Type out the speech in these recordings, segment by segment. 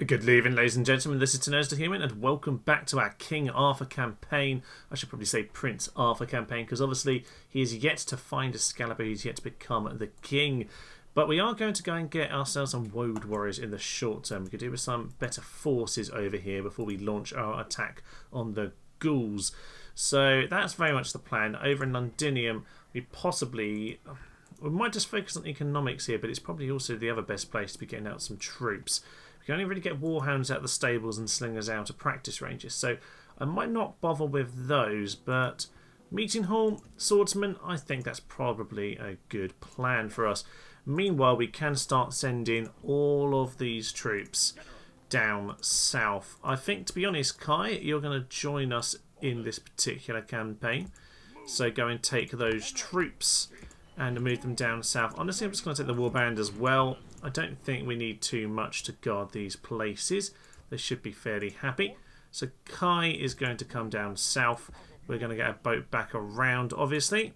Good evening, ladies and gentlemen. This is Tener's the Human, and welcome back to our King Arthur campaign. I should probably say Prince Arthur campaign, because obviously he is yet to find Excalibur. He's yet to become the king. But we are going to go and get ourselves some woad warriors in the short term. We could do with some better forces over here before we launch our attack on the ghouls. So that's very much the plan. Over in Londinium, we might just focus on economics here, but it's probably also the other best place to be getting out some troops. We can only really get warhounds out of the stables and slingers out of practice ranges, so I might not bother with those, but meeting hall, swordsman, I think that's probably a good plan for us. Meanwhile, we can start sending all of these troops down south. I think, to be honest, Kai, you're going to join us in this particular campaign, so go and take those troops and move them down south. Honestly, I'm just going to take the warband as well. I don't think we need too much to guard these places. They should be fairly happy. So Kai is going to come down south. We're going to get a boat back around, obviously.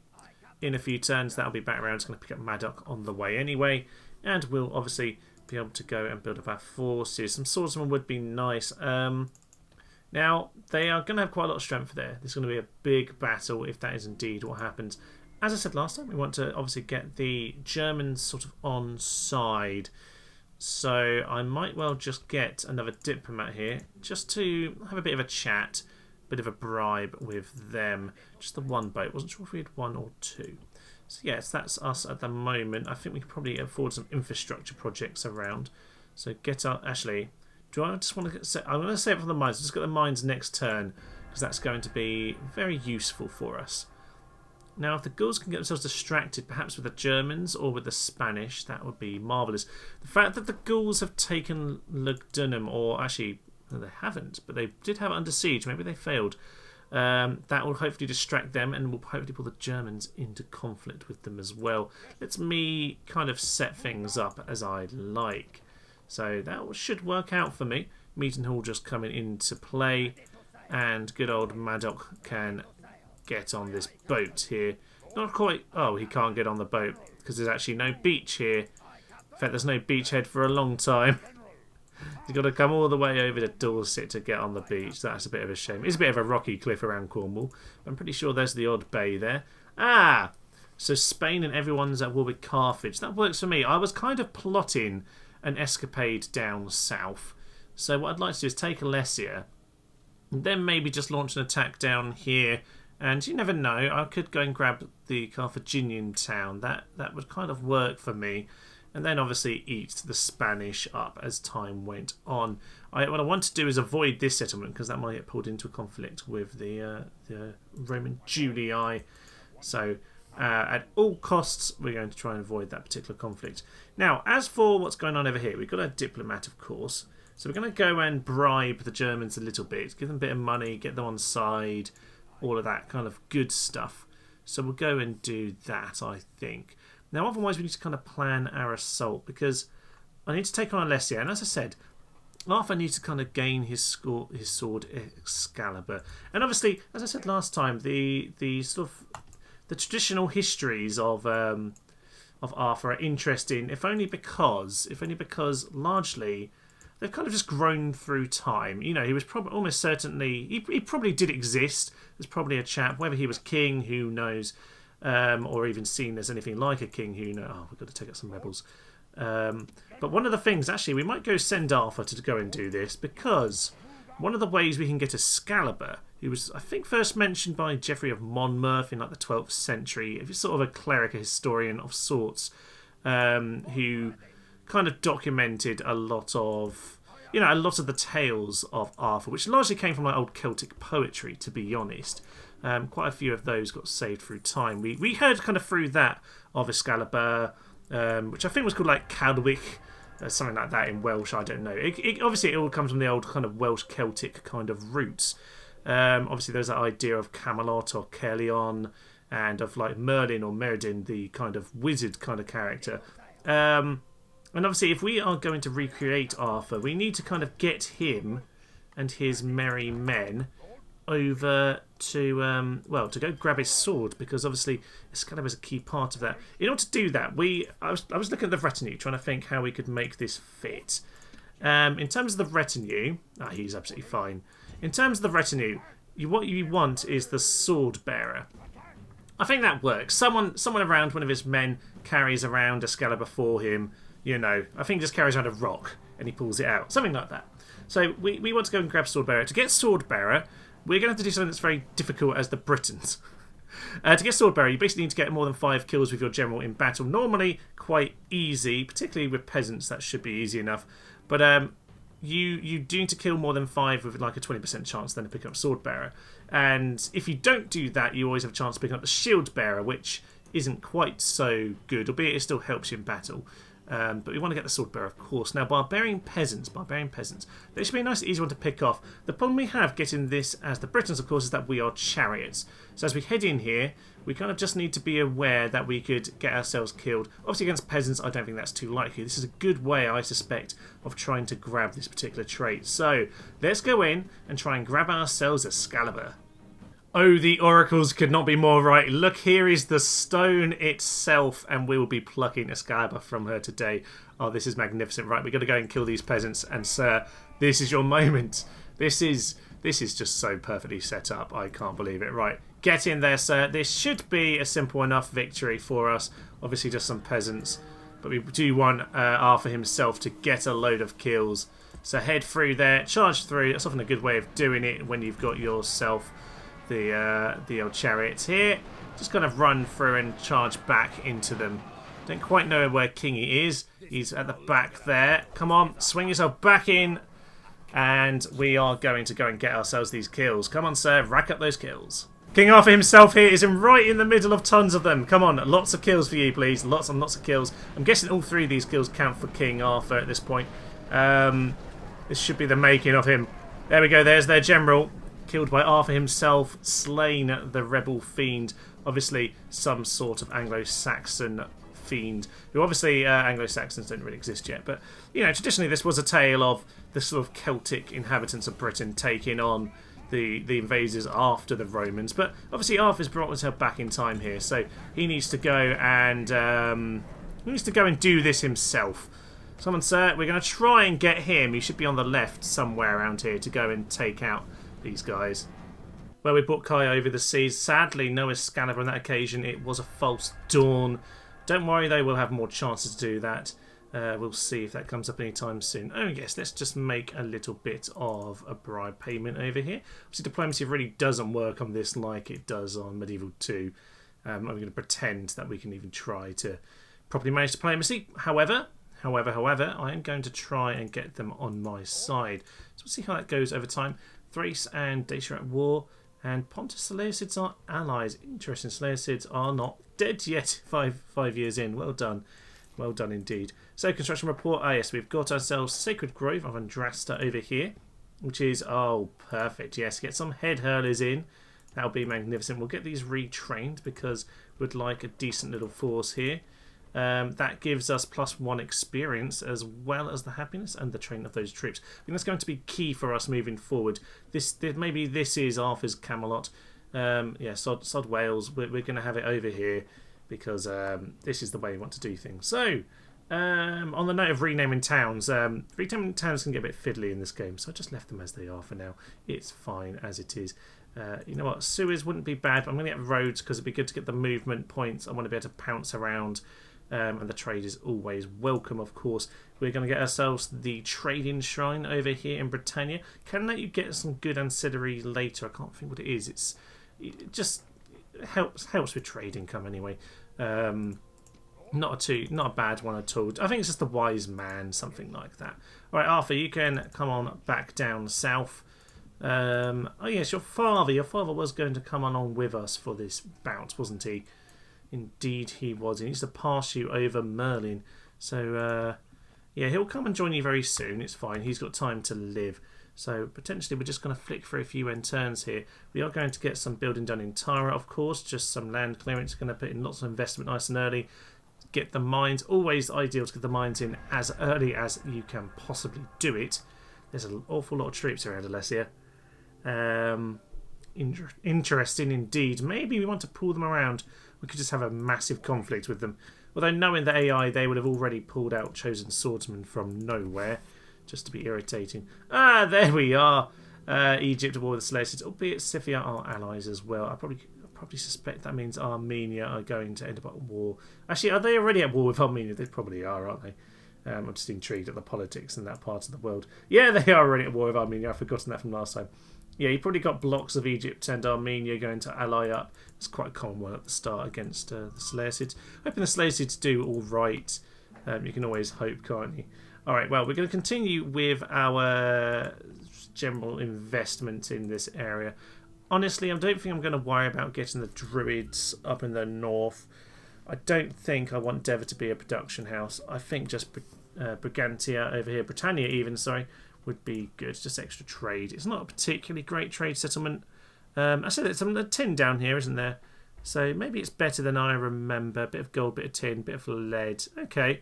In a few turns, that'll be back around. It's going to pick up Maddock on the way anyway. And we'll obviously be able to go and build up our forces. Some swordsmen would be nice. Now, they are going to have quite a lot of strength there. There's going to be a big battle if that is indeed what happens. As I said last time, we want to obviously get the Germans sort of on side. So I might well just get another diplomat here just to have a bit of a chat, bit of a bribe with them. Just the one boat. Wasn't sure if we had one or two. So yes, that's us at the moment. I think we could probably afford some infrastructure projects around. So get our... Actually, do I just want to get... I'm going to save it for the mines. Just got the mines next turn, because that's going to be very useful for us. Now, if the Gauls can get themselves distracted, perhaps with the Germans or with the Spanish, that would be marvellous. The fact that the Gauls have taken Lugdunum, or actually, no, they haven't, but they did have it under siege, maybe they failed, that will hopefully distract them and will hopefully pull the Germans into conflict with them as well. Lets me kind of set things up as I like. So that should work out for me. Meeting Hall just coming into play, and good old Maddock can get on this boat here. Not quite... Oh, he can't get on the boat because there's actually no beach here. In fact, there's no beachhead for a long time. He's got to come all the way over to Dorset to get on the beach. That's a bit of a shame. It's a bit of a rocky cliff around Cornwall. I'm pretty sure there's the odd bay there. Ah! So Spain and everyone's at war with Carthage. That works for me. I was kind of plotting an escapade down south. So what I'd like to do is take Alesia and then maybe just launch an attack down here. And you never know, I could go and grab the Carthaginian town. That would kind of work for me. And then obviously eat the Spanish up as time went on. What I want to do is avoid this settlement, because that might get pulled into a conflict with the Roman Julii. So at all costs, we're going to try and avoid that particular conflict. Now, as for what's going on over here, we've got a diplomat, of course. So we're going to go and bribe the Germans a little bit, give them a bit of money, get them on side, all of that kind of good stuff. So we'll go and do that, I think. Now, otherwise, we need to kind of plan our assault, because I need to take on Alesia. And as I said, Arthur needs to kind of gain his sword Excalibur. And obviously, as I said last time, the sort of the traditional histories of Arthur are interesting, if only because largely they've kind of just grown through time. You know, he was probably almost certainly... He probably did exist. There's probably a chap. Whether he was king, who knows? Or even seen as anything like a king, who knows? Oh, we've got to take out some rebels. But one of the things, actually, we might go send Arthur to go and do this, because one of the ways we can get Excalibur, who was, I think, first mentioned by Geoffrey of Monmouth in like the 12th century. If he's sort of a cleric, a historian of sorts, who kind of documented a lot of the tales of Arthur, which largely came from like old Celtic poetry, to be honest. Quite a few of those got saved through time. We heard kind of through that of Excalibur, which I think was called like Cadwick, something like that in Welsh, I don't know. Obviously it all comes from the old kind of Welsh Celtic kind of roots. Obviously there's that idea of Camelot or Caerleon, and of like Merlin or Merlin, the kind of wizard kind of character. And obviously, if we are going to recreate Arthur, we need to kind of get him and his merry men over to, to go grab his sword, because obviously Excalibur is a key part of that. In order to do that, I was looking at the retinue, trying to think how we could make this fit. In terms of the retinue, he's absolutely fine. In terms of the retinue, what you want is the sword bearer. I think that works. Someone around, one of his men, carries around Excalibur for him. You know, I think he just carries around a rock and he pulls it out. Something like that. So we want to go and grab sword bearer. To get sword bearer, we're going to have to do something that's very difficult as the Britons. To get sword bearer, you basically need to get more than 5 kills with your general in battle. Normally quite easy, particularly with peasants. That should be easy enough. But you do need to kill more than 5 with like a 20% chance then to pick up sword bearer. And if you don't do that, you always have a chance of picking up the shield bearer, which isn't quite so good, albeit it still helps you in battle. But we want to get the sword bearer, of course. Now, barbarian peasants. They should be a nice, easy one to pick off. The problem we have getting this as the Britons, of course, is that we are chariots. So as we head in here, we kind of just need to be aware that we could get ourselves killed. Obviously, against peasants, I don't think that's too likely. This is a good way, I suspect, of trying to grab this particular trait. So let's go in and try and grab ourselves Excalibur. Oh, the oracles could not be more right. Look, here is the stone itself, and we will be plucking Excalibur from her today. Oh, this is magnificent. Right, we've got to go and kill these peasants, and sir, this is your moment. This is just so perfectly set up. I can't believe it. Right, get in there, sir. This should be a simple enough victory for us. Obviously, just some peasants, but we do want Arthur himself to get a load of kills. So head through there, charge through. That's often a good way of doing it when you've got yourself the old chariots here. Just kind of run through and charge back into them. Don't quite know where Kingy is. He's at the back there. Come on, swing yourself back in, and we are going to go and get ourselves these kills. Come on, sir, rack up those kills. King Arthur himself here is right in the middle of tons of them. Come on, lots of kills for you, please. Lots and lots of kills. I'm guessing all 3 of these kills count for King Arthur at this point. This should be the making of him. There we go, there's their general. Killed by Arthur himself, slain the rebel fiend. Obviously, some sort of Anglo-Saxon fiend. Who obviously, Anglo-Saxons don't really exist yet. But, you know, traditionally this was a tale of the sort of Celtic inhabitants of Britain taking on the invaders after the Romans. But obviously Arthur's brought himself back in time here. So he needs to go and do this himself. Come on, sir. We're going to try and get him. He should be on the left somewhere around here to go and take out these guys. Well, we brought Kai over the seas. Sadly, no Excalibur on that occasion. It was a false dawn. Don't worry, they will have more chances to do that. We'll see if that comes up anytime soon. Oh yes, let's just make a little bit of a bribe payment over here. Obviously, diplomacy really doesn't work on this like it does on Medieval 2. I'm going to pretend that we can even try to properly manage diplomacy. However, I am going to try and get them on my side. So we'll see how that goes over time. Thrace and Dacia are at war, and Pontus Seleucids are allies. Interesting, Seleucids are not dead yet. Five years in. Well done indeed. So construction report. Yes, we've got ourselves Sacred Grove of Andrasta over here, which is perfect. Yes, get some head hurlers in. That'll be magnificent. We'll get these retrained because we'd like a decent little force here. That gives us +1 experience as well as the happiness and the training of those troops. I think that's going to be key for us moving forward. Maybe this is Arthur's Camelot. Yeah, sod Wales. We're going to have it over here because this is the way we want to do things. So, on the note of renaming towns, renaming towns can get a bit fiddly in this game, so I just left them as they are for now. It's fine as it is. You know what? Sewers wouldn't be bad, but I'm going to get roads because it'd be good to get the movement points. I want to be able to pounce around. And the trade is always welcome, of course. We're going to get ourselves the trading shrine over here in Britannia. Can let you get some good ancillary later. I can't think what it is. It just helps with trade income anyway. Not a bad one at all. I think it's just the wise man, something like that. All right, Arthur, you can come on back down south. Oh yes, your father was going to come on with us for this bout, wasn't he? Indeed he was. He needs to pass you over Merlin. So, yeah, he'll come and join you very soon. It's fine. He's got time to live. So, potentially, we're just going to flick through a few end turns here. We are going to get some building done in Tyra, of course. Just some land clearance. Going to put in lots of investment nice and early. Get the mines. Always ideal to get the mines in as early as you can possibly do it. There's an awful lot of troops around Alesia. Interesting indeed. Maybe we want to pull them around. We could just have a massive conflict with them. Although knowing the AI, they would have already pulled out chosen swordsmen from nowhere. just to be irritating. Ah, there we are. Egypt at war with the Seleucids, albeit Scythia are allies as well. I probably suspect that means Armenia are going to end up at war. Actually, are they already at war with Armenia? They probably are, aren't they? I'm just intrigued at the politics in that part of the world. Yeah, they are already at war with Armenia. I've forgotten that from last time. Yeah, you probably got blocks of Egypt and Armenia going to ally up. It's quite a common one at the start against the Seleucids. Hoping the Seleucids do all right. You can always hope, can't you? All right, well, we're going to continue with our general investment in this area. Honestly, I don't think I'm going to worry about getting the Druids up in the north. I don't think I want Devon to be a production house. I think just Brigantia over here, Britannia even, sorry, would be good. Just extra trade. It's not a particularly great trade settlement. I said there's some tin down here, isn't there? So maybe it's better than I remember. Bit of gold, bit of tin, bit of lead. Okay,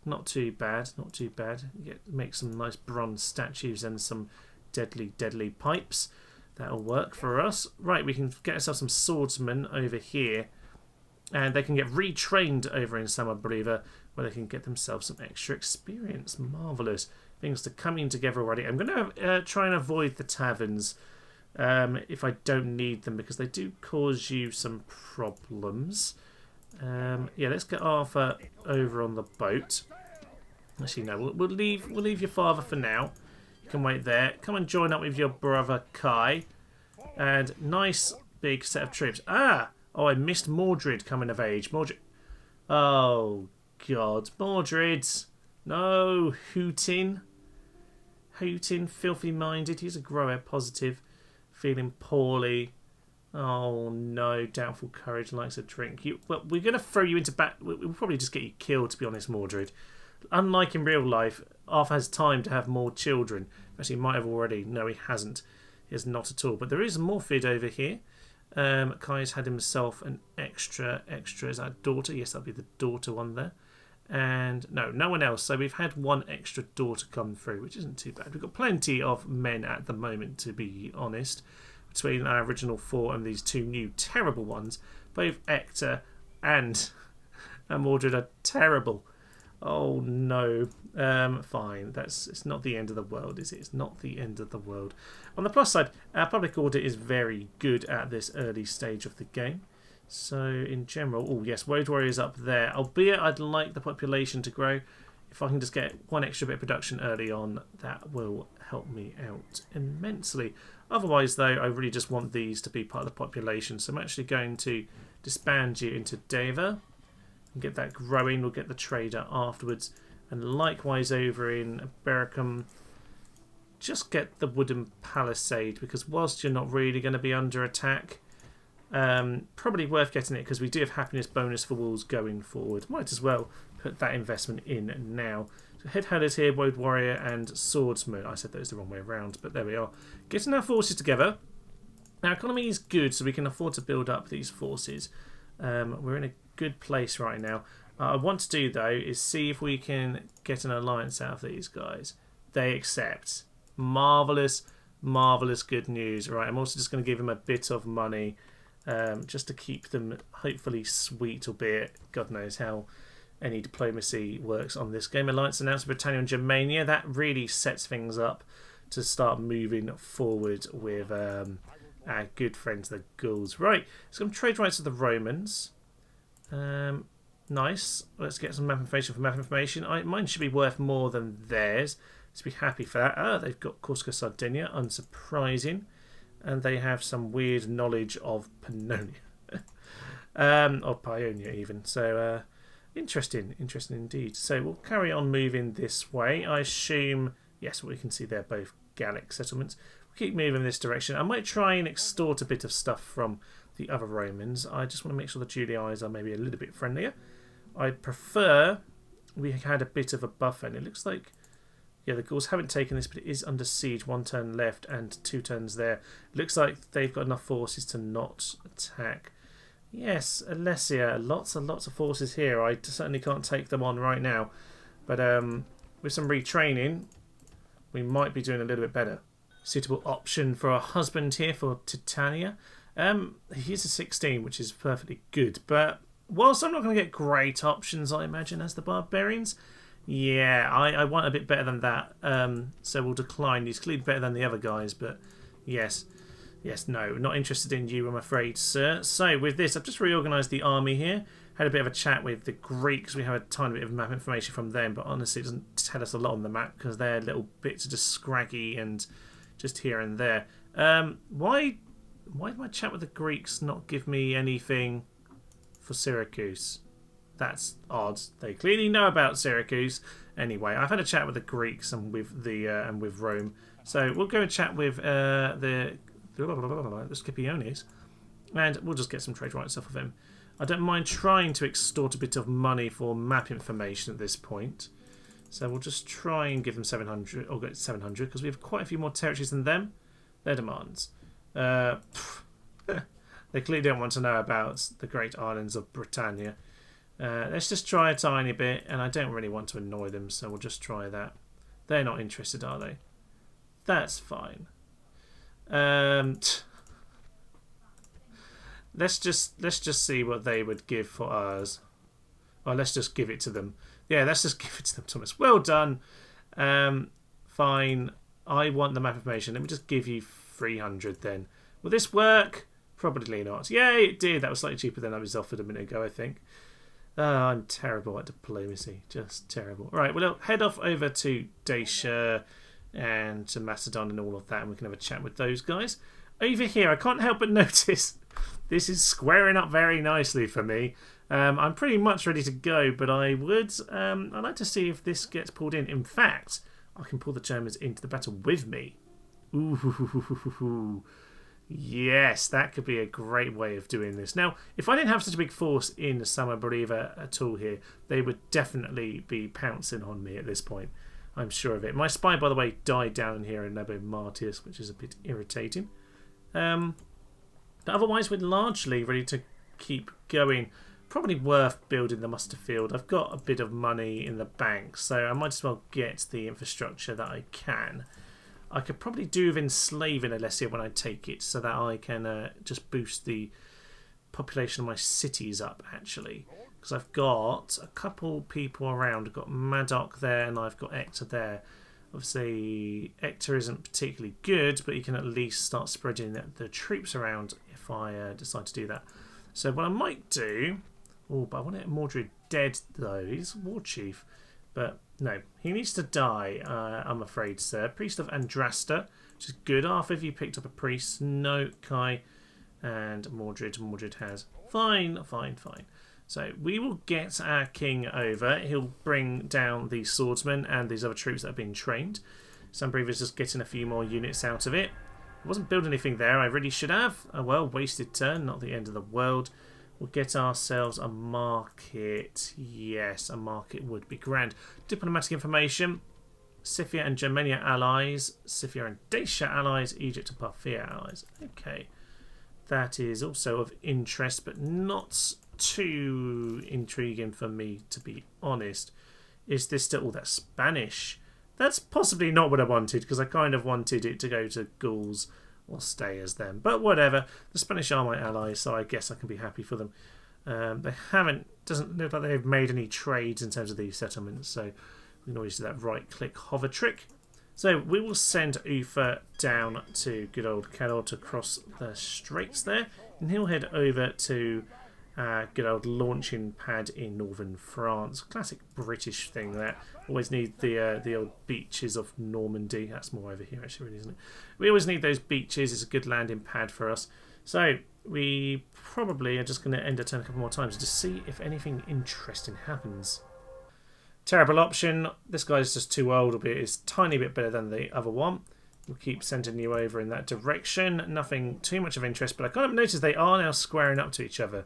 not too bad, not too bad. Make some nice bronze statues and some deadly pipes. That'll work for us. Right, we can get ourselves some swordsmen over here. And they can get retrained over in Summer Believer, where they can get themselves some extra experience. Marvellous. Things are coming together already. I'm going to try and avoid the taverns if I don't need them, because they do cause you some problems. Yeah, let's get Arthur over on the boat. Actually, no, we'll leave your father for now. You can wait there. Come and join up with your brother Kai. And nice big set of troops. Ah! Oh, I missed Mordred coming of age. Mordred. Oh, God. Mordred. No. Hootin, filthy minded. He's a grower, positive. Feeling poorly. Oh, no. Doubtful courage, likes a drink. Well, we're going to throw you into we'll probably just get you killed, to be honest, Mordred. Unlike in real life, Arthur has time to have more children. Actually, he might have already. No, he hasn't. He has not at all. But there is Morphid over here. Kai's had himself an extra. Is that a daughter? Yes, that'll be the daughter one there. And no one else. So we've had one extra daughter come through, which isn't too bad. We've got plenty of men at the moment, to be honest, between our original 4 and these 2 new terrible ones. Both Hector and Mordred are terrible. Oh no. Fine. It's not the end of the world, is it? It's not the end of the world. On the plus side, our public order is very good at this early stage of the game. So in general, oh yes, Woad Warrior's up there. Albeit I'd like the population to grow. If I can just get one extra bit of production early on, that will help me out immensely. Otherwise though, I really just want these to be part of the population. So I'm actually going to disband you into Deva. Get that growing. We'll get the trader afterwards, and likewise over in Bericum, just get the wooden palisade, because whilst you're not really going to be under attack, probably worth getting it, because we do have happiness bonus for walls going forward. Might as well put that investment in now. So head hunters here, Woad Warrior and Swordsman. I said those the wrong way around, but there we are. Getting our forces together. Our economy is good, so we can afford to build up these forces. We're in a good place right now. What I want to do though is see if we can get an alliance out of these guys. They accept. Marvellous good news. Right, I'm also just going to give them a bit of money just to keep them hopefully sweet, albeit God knows how any diplomacy works on this game. Alliance announced with Britannia and Germania. That really sets things up to start moving forward with our good friends the Gauls. Right, so I'm trade rights with the Romans. Nice. Let's get some map information for map information. Mine should be worth more than theirs. Let's be happy for that. Ah, they've got Corsica, Sardinia. Unsurprising. And they have some weird knowledge of Pannonia. Or Paeonia even. So, interesting indeed. So we'll carry on moving this way. I assume, yes, we can see they're both Gallic settlements. We'll keep moving in this direction. I might try and extort a bit of stuff from the other Romans. I just want to make sure the Juliis are maybe a little bit friendlier. I prefer we had a bit of a buffer, and it looks like, yeah, the Gauls haven't taken this, but it is under siege. 1 turn left and 2 turns there. It looks like they've got enough forces to not attack. Yes, Alesia, lots and lots of forces here. I certainly can't take them on right now, but with some retraining, we might be doing a little bit better. Suitable option for a husband here for Titania. He's a 16, which is perfectly good. But whilst I'm not going to get great options, I imagine, as the barbarians, Yeah, I want a bit better than that. So we'll decline. He's clearly better than the other guys, but yes. Yes, no, not interested in you, I'm afraid, sir. So with this, I've just reorganised the army here. Had a bit of a chat with the Greeks. We have a tiny bit of map information from them, but honestly it doesn't tell us a lot on the map because their little bits are just scraggy and just here and there. Why did my chat with the Greeks not give me anything for Syracuse? That's odd. They clearly know about Syracuse. Anyway, I've had a chat with the Greeks and with the and with Rome. So we'll go and chat with the Scipiones, and we'll just get some trade rights off of him. I don't mind trying to extort a bit of money for map information at this point. So we'll just try and give them 700, or get 700, because we have quite a few more territories than them. Their demands. They clearly don't want to know about the great islands of Britannia. Let's just try a tiny bit, and I don't really want to annoy them, so we'll just try that. They're not interested, are they? That's fine. Let's just see what they would give for ours. Or let's just give it to them. Yeah, let's just give it to them, Thomas. Well done. Fine. I want the map information. Let me just give you 300 then. Will this work? Probably not. Yay, it did. That was slightly cheaper than I was offered a minute ago, I think. I'm terrible at diplomacy. Just terrible. Right, well, I'll head off over to Dacia and to Macedon and all of that, and we can have a chat with those guys. Over here, I can't help but notice this is squaring up very nicely for me. I'm pretty much ready to go, but I'd like to see if this gets pulled in. In fact, I can pull the Germans into the battle with me. Ooh. Yes, that could be a great way of doing this. Now, if I didn't have such a big force in Samoboriva at all here, they would definitely be pouncing on me at this point. I'm sure of it. My spy, by the way, died down here in Nebo Martius, which is a bit irritating. But otherwise, we're largely ready to keep going. Probably worth building the muster field. I've got a bit of money in the bank, so I might as well get the infrastructure that I can. I could probably do with enslaving Alesia when I take it, so that I can just boost the population of my cities up, actually. Because I've got a couple people around. I've got Madoc there and I've got Hector there. Obviously, Hector isn't particularly good, but you can at least start spreading the troops around if I decide to do that. So what I might do... Oh, but I want Mordred dead, though. He's war chief. But no, he needs to die, I'm afraid, sir. Priest of Andrasta, which is good. Arthur, if you picked up a priest. No, Kai and Mordred. Mordred has. Fine. So we will get our king over. He'll bring down the swordsmen and these other troops that have been trained. Sunbreather is just getting a few more units out of it. I wasn't building anything there. I really should have. Oh well, wasted turn. Not the end of the world. We'll get ourselves a market. Yes, a market would be grand. Diplomatic information. Scythia and Germania allies. Scythia and Dacia allies. Egypt and Parthia allies. Okay. That is also of interest, but not too intriguing for me, to be honest. Is this still... Oh, that's Spanish. That's possibly not what I wanted, because I kind of wanted it to go to Gauls or stay as them. But whatever. The Spanish are my allies, so I guess I can be happy for them. They haven't... Doesn't look like they've made any trades in terms of these settlements, so we can always do that right-click hover trick. So we will send Uther down to good old Calor to cross the straits there, and he'll head over to good old launching pad in northern France. Classic British thing there. Always need the old beaches of Normandy. That's more over here actually, really, isn't it? We always need those beaches. It's a good landing pad for us. So we probably are just going to end a turn a couple more times to see if anything interesting happens. Terrible option. This guy's just too old, albeit it's a tiny bit better than the other one. We'll keep sending you over in that direction. Nothing too much of interest, but I kind of noticed they are now squaring up to each other.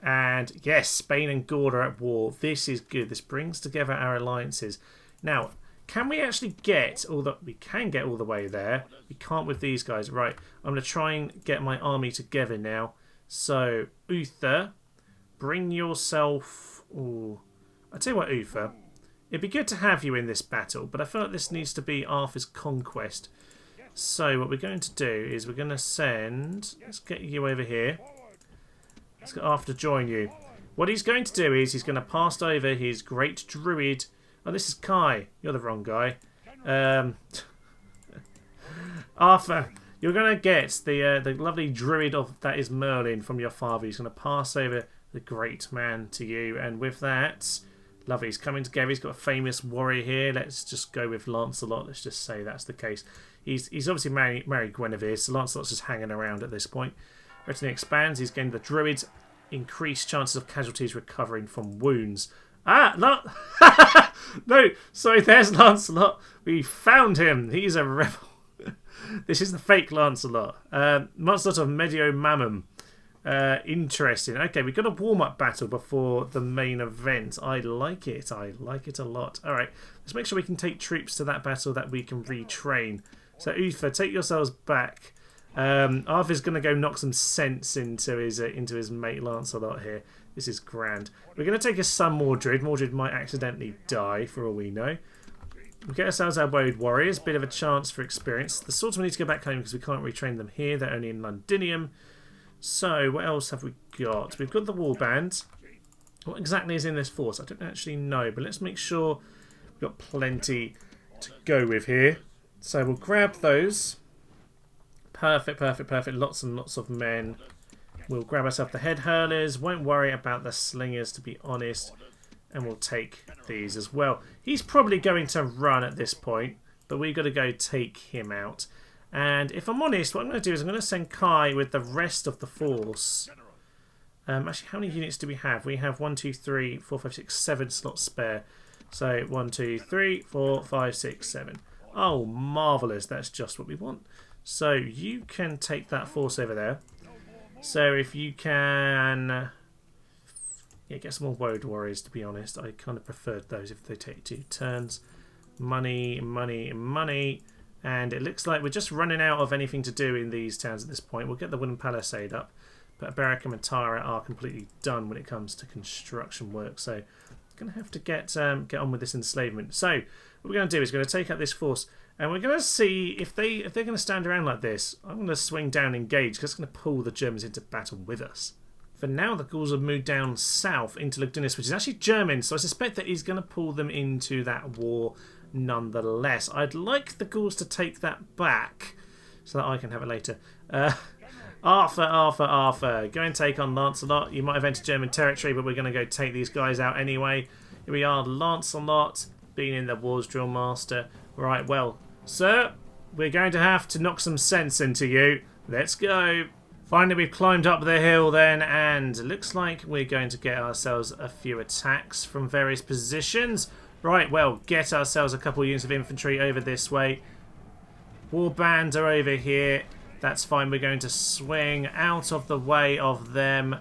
And yes, Spain and Gaul are at war. This is good. This brings together our alliances. Now, can we actually get all the... We can get all the way there. We can't with these guys. Right, I'm going to try and get my army together now. So, Uther, bring yourself... Ooh. I'll tell you what, Uther. It'd be good to have you in this battle, but I feel like this needs to be Arthur's conquest. So what we're going to do is we're going to send... Let's get you over here. Let's get Arthur to join you. What he's going to do is he's going to pass over his great druid Oh, this is Kai. You're the wrong guy. Arthur, you're going to get the lovely druid that is Merlin from your father. He's going to pass over the great man to you. And with that, lovely, he's coming together. He's got a famous warrior here. Let's just go with Lancelot. Let's just say that's the case. He's obviously married Guinevere, so Lancelot's just hanging around at this point. Briton expands. He's getting the druid. Increased chances of casualties recovering from wounds. Ah, no. No, sorry, there's Lancelot. We found him. He's a rebel. This is the fake Lancelot. Lancelot of Medio Mammon. Interesting. Okay, we've got a warm-up battle before the main event. I like it. I like it a lot. All right, let's make sure we can take troops to that battle that we can retrain. So, Uther, take yourselves back. Arthur's going to go knock some sense into his mate Lancelot here. This is grand. We're going to take his son Mordred. Mordred might accidentally die, for all we know. We'll get ourselves our woad warriors. Bit of a chance for experience. The swordsmen need to go back home because we can't retrain them here. They're only in Londinium. So, what else have we got? We've got the warband. What exactly is in this force? I don't actually know, but let's make sure we've got plenty to go with here. So, we'll grab those. Perfect, perfect, perfect. Lots and lots of men. We'll grab ourselves the head hurlers. Won't worry about the slingers, to be honest. And we'll take these as well. He's probably going to run at this point, but we've got to go take him out. And if I'm honest, what I'm going to do is I'm going to send Kai with the rest of the force. Actually, how many units do we have? We have 1, 2, 3, 4, 5, 6, 7 slots spare. So 1, 2, 3, 4, 5, 6, 7. Oh, marvellous. That's just what we want. So you can take that force over there. So if you can... yeah, get some more woad warriors, to be honest. I kind of preferred those if they take 2 turns. Money, money, money. And it looks like we're just running out of anything to do in these towns at this point. We'll get the wooden palisade up. But Bericum and Tara are completely done when it comes to construction work. So going to have to get on with this enslavement. So what we're going to do is we're going to take out this force. And we're going to see if they're going to stand around like this. I'm going to swing down and engage because it's going to pull the Germans into battle with us. For now, the Gauls have moved down south into Lugdunus, which is actually German. So I suspect that he's going to pull them into that war nonetheless. I'd like the Gauls to take that back so that I can have it later. Arthur. Go and take on Lancelot. You might have entered German territory, but we're going to go take these guys out anyway. Here we are, Lancelot, being in the Wars Drill Master. Right, well... sir, we're going to have to knock some sense into you. Let's go. Finally, we've climbed up the hill then, and it looks like we're going to get ourselves a few attacks from various positions. Right, well, get ourselves a couple of units of infantry over this way. Warband are over here. That's fine. We're going to swing out of the way of them.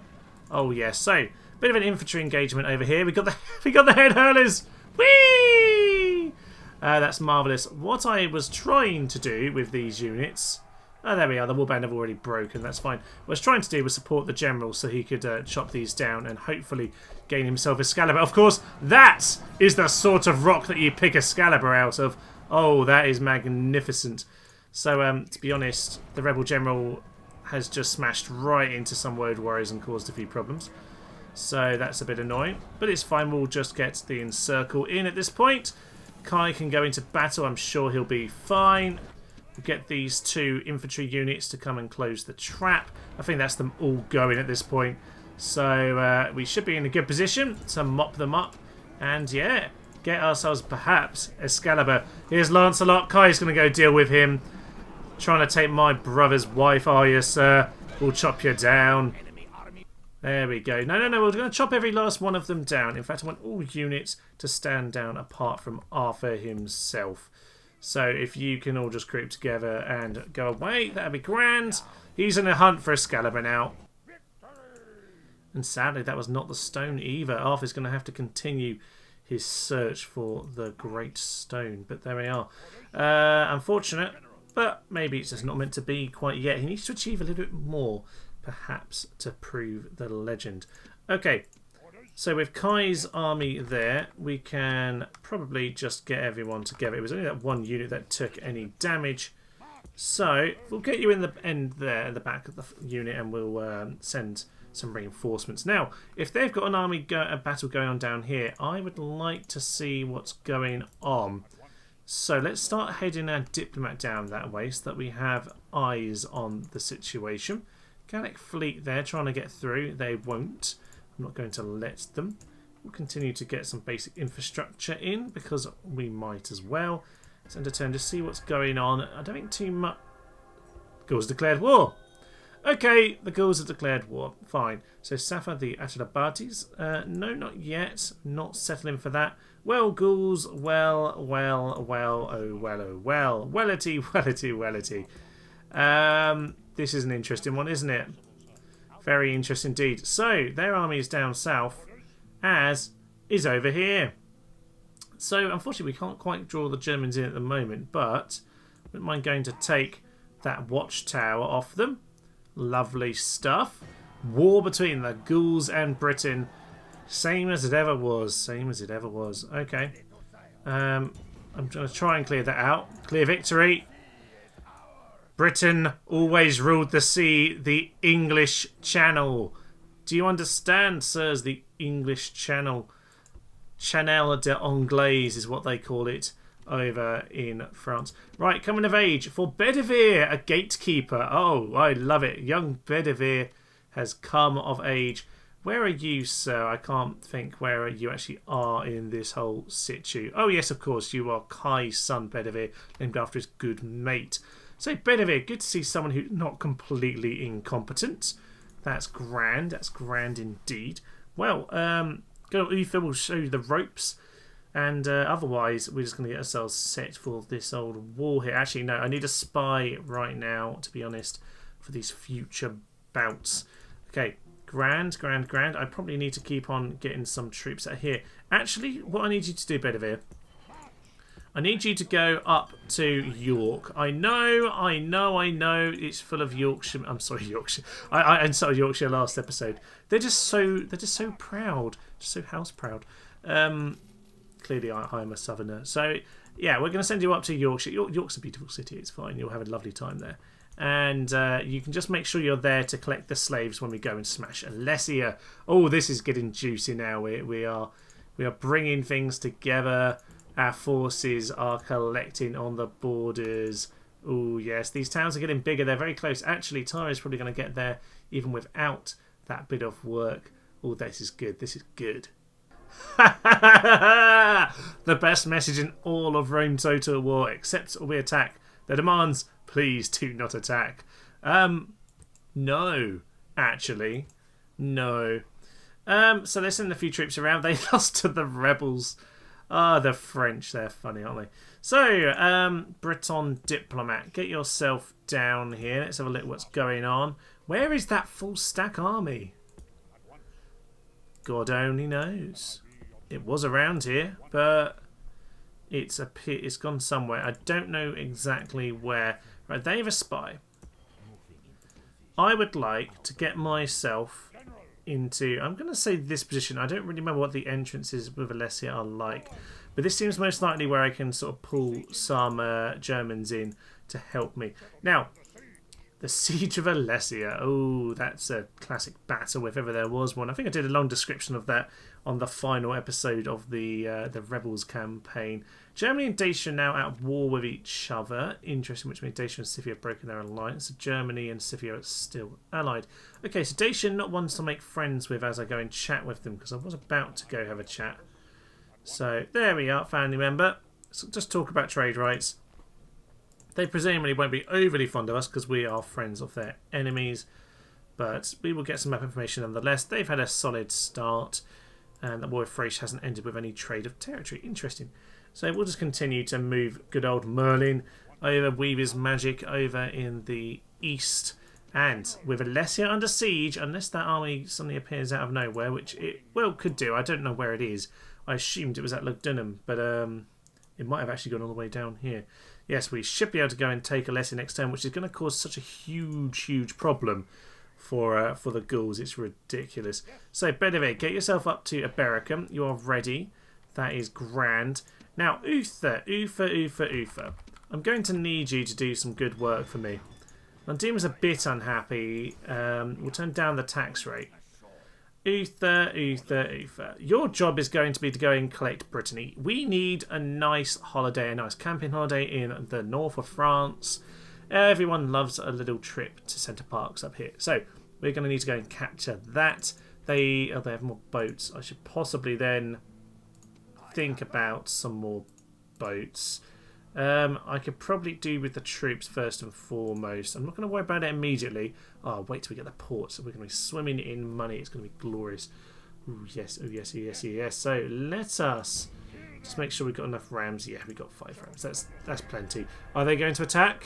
Oh, yes. So, bit of an infantry engagement over here. We got the head hurlers. Whee! That's marvellous. What I was trying to do with these units... oh, there we are. The warband have already broken. That's fine. What I was trying to do was support the general so he could chop these down and hopefully gain himself Excalibur. Of course, that is the sort of rock that you pick Excalibur out of. Oh, that is magnificent. So, to be honest, the rebel general has just smashed right into some woad warriors and caused a few problems. So that's a bit annoying. But it's fine. We'll just get the encircle in at this point. Kai can go into battle. I'm sure he'll be fine. We'll get these 2 infantry units to come and close the trap. I think that's them all going at this point. So we should be in a good position to mop them up. And yeah, get ourselves perhaps Excalibur. Here's Lancelot. Kai's going to go deal with him. Trying to take my brother's wife, are you, sir? We'll chop you down. There we go. No. We're going to chop every last one of them down. In fact, I want all units to stand down apart from Arthur himself. So if you can all just group together and go away, that'd be grand. He's in a hunt for Excalibur now. And sadly, that was not the stone either. Arthur's going to have to continue his search for the great stone. But there we are. Unfortunate, but maybe it's just not meant to be quite yet. He needs to achieve a little bit more, perhaps, to prove the legend. Okay. So with Kai's army there, we can probably just get everyone together. It was only that one unit that took any damage. So we'll get you in the end there, in the back of the unit, and we'll send some reinforcements. Now, if they've got an a battle going on down here, I would like to see what's going on. So let's start heading our diplomat down that way so that we have eyes on the situation. Gallic fleet there trying to get through. They won't. I'm not going to let them. We'll continue to get some basic infrastructure in because we might as well. Let's end a turn to see what's going on. I don't think too much. Gauls declared war. Okay, the Gauls have declared war. Fine. So Safa the Atalabates. No, not yet. Not settling for that. Well, Gauls. Well. Oh, well, oh, well. Wellity, wellity. This is an interesting one, isn't it? Very interesting indeed. So, their army is down south, as is over here. So, unfortunately, we can't quite draw the Germans in at the moment, but I wouldn't mind going to take that watchtower off them. Lovely stuff. War between the Gauls and Britain. Same as it ever was. Same as it ever was. Okay. I'm going to try and clear that out. Clear victory. Britain always ruled the sea, the English Channel. Do you understand, sirs? The English Channel. Channel de Anglaise is what they call it over in France. Right, coming of age for Bedivere, a gatekeeper. Oh, I love it. Young Bedivere has come of age. Where are you, sir? I can't think where you actually are in this whole situ. Oh, yes, of course. You are Kai's son, Bedivere, named after his good mate. So, Bedivere, good to see someone who's not completely incompetent. That's grand. That's grand indeed. Well, go Uther will show you the ropes. And otherwise, we're just going to get ourselves set for this old war here. Actually, no, I need a spy right now, to be honest, for these future bouts. Okay, grand. I probably need to keep on getting some troops out here. Actually, what I need you to do, Bedivere, I need you to go up to York. I know, it's full of Yorkshire. I'm sorry, Yorkshire. I started Yorkshire last episode. They're just so proud, just so house proud. Clearly, I'm a southerner. So, yeah, we're going to send you up to Yorkshire. York's a beautiful city. It's fine. You'll have a lovely time there. And you can just make sure you're there to collect the slaves when we go and smash Alesia. Oh, this is getting juicy now. We are bringing things together. Our forces are collecting on the borders. Oh, yes. These towns are getting bigger. They're very close. Actually, Tyre is probably going to get there even without that bit of work. Oh, this is good. This is good. The best message in all of Rome Total War. Accept or we attack. The demands, please do not attack. No. Actually. No. So they're sending a few troops around. They lost to the rebels. Ah, the French, they're funny, aren't they? So, Briton diplomat, get yourself down here. Let's have a look at what's going on. Where is that full stack army? God only knows. It was around here, but it's gone somewhere. I don't know exactly where. Right, they have a spy. I would like to get myself into, I'm going to say this position. I don't really remember what the entrances with Alesia are like, but this seems most likely where I can sort of pull some Germans in to help me. Now, the Siege of Alesia. Oh, that's a classic battle if ever there was one. I think I did a long description of that on the final episode of the Rebels campaign. Germany and Dacia are now at war with each other. Interesting, which means Dacia and Scythia have broken their alliance. So Germany and Scythia are still allied. Okay, so Dacia not ones to make friends with as I go and chat with them, because I was about to go have a chat. So there we are, family member. So just talk about trade rights. They presumably won't be overly fond of us because we are friends of their enemies, but we will get some map information nonetheless. They've had a solid start, and the war of Thrace hasn't ended with any trade of territory. Interesting. So we'll just continue to move good old Merlin over, Weaver's magic over in the east, and with Alesia under siege, unless that army suddenly appears out of nowhere, which it well could do. I don't know where it is. I assumed it was at Lugdunum, but it might have actually gone all the way down here. Yes, we should be able to go and take Alesia next turn, which is going to cause such a huge problem for the Gauls. It's ridiculous. So, Bedivere, get yourself up to Ibericum. You are ready. That is grand. Now, Uther. I'm going to need you to do some good work for me. Nandima's a bit unhappy. We'll turn down the tax rate. Uther, Uther, Uther. Your job is going to be to go and collect Brittany. We need a nice holiday, a nice camping holiday in the north of France. Everyone loves a little trip to Centre Parks up here. So we're going to need to go and capture that. They have more boats. I should possibly then think about some more boats. I could probably do with the troops first and foremost. I'm not going to worry about it immediately. Oh, wait till we get the port. So we're going to be swimming in money. It's going to be glorious. Ooh, yes, oh yes, oh yes, oh yes. So let us just make sure we've got enough rams. Yeah, we've got 5 rams. That's plenty. Are they going to attack?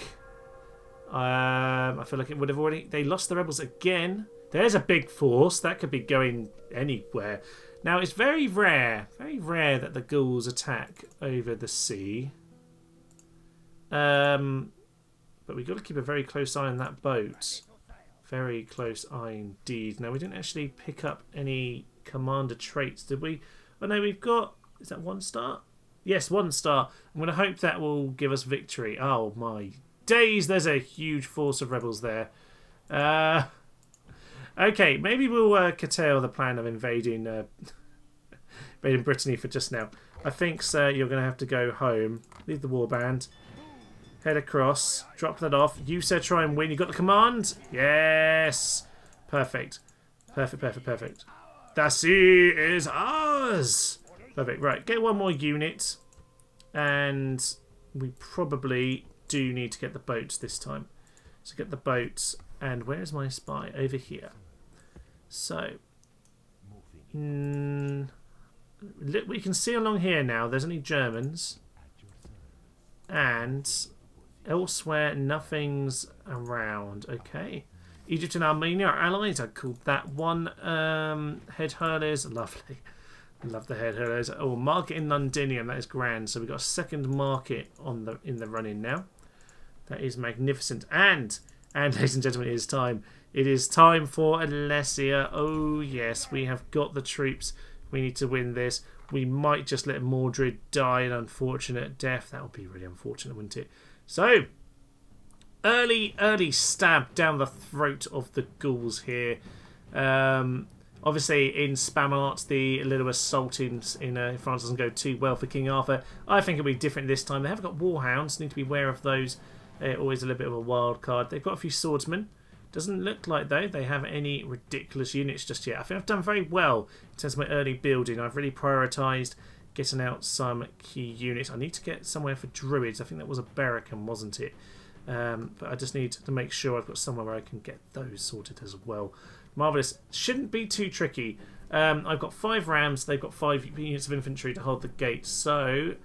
I feel like it would have already... They lost the rebels again. There's a big force. That could be going anywhere. Now, it's very rare that the ghouls attack over the sea. But we've got to keep a very close eye on that boat. Very close eye indeed. Now, we didn't actually pick up any commander traits, did we? Oh, no, we've got... Is that 1 star? Yes, 1 star. I'm going to hope that will give us victory. Oh, my days. There's a huge force of rebels there. Okay, maybe we'll curtail the plan of invading Brittany for just now. I think, sir, you're going to have to go home. Leave the warband. Head across. Drop that off. You, sir, try and win. You got the command? Yes. Perfect. Perfect, perfect, perfect. The sea is ours. Perfect. Right, get 1 more unit. And we probably do need to get the boats this time. So get the boats. And where's my spy? Over here. So, look, we can see along here now. There's only Germans. And elsewhere, nothing's around. Okay. Egypt and Armenia are allies. I called that one. Head hurlers. Lovely. Love the head hurlers. Oh, market in Londinium. That is grand. So we've got a second market in the running now. That is magnificent. And ladies and gentlemen, it is time. It is time for Alesia. Oh, yes. We have got the troops. We need to win this. We might just let Mordred die an unfortunate death. That would be really unfortunate, wouldn't it? So, early stab down the throat of the ghouls here. Obviously, in spam art, the little assault in France doesn't go too well for King Arthur. I think it'll be different this time. They have got warhounds. Need to be aware of those. They're always a little bit of a wild card. They've got a few swordsmen. Doesn't look like, though, they have any ridiculous units just yet. I think I've done very well in terms of my early building. I've really prioritised getting out some key units. I need to get somewhere for druids. I think that was a Barracan, wasn't it? But I just need to make sure I've got somewhere where I can get those sorted as well. Marvellous. Shouldn't be too tricky. I've got 5 rams. They've got 5 units of infantry to hold the gate. So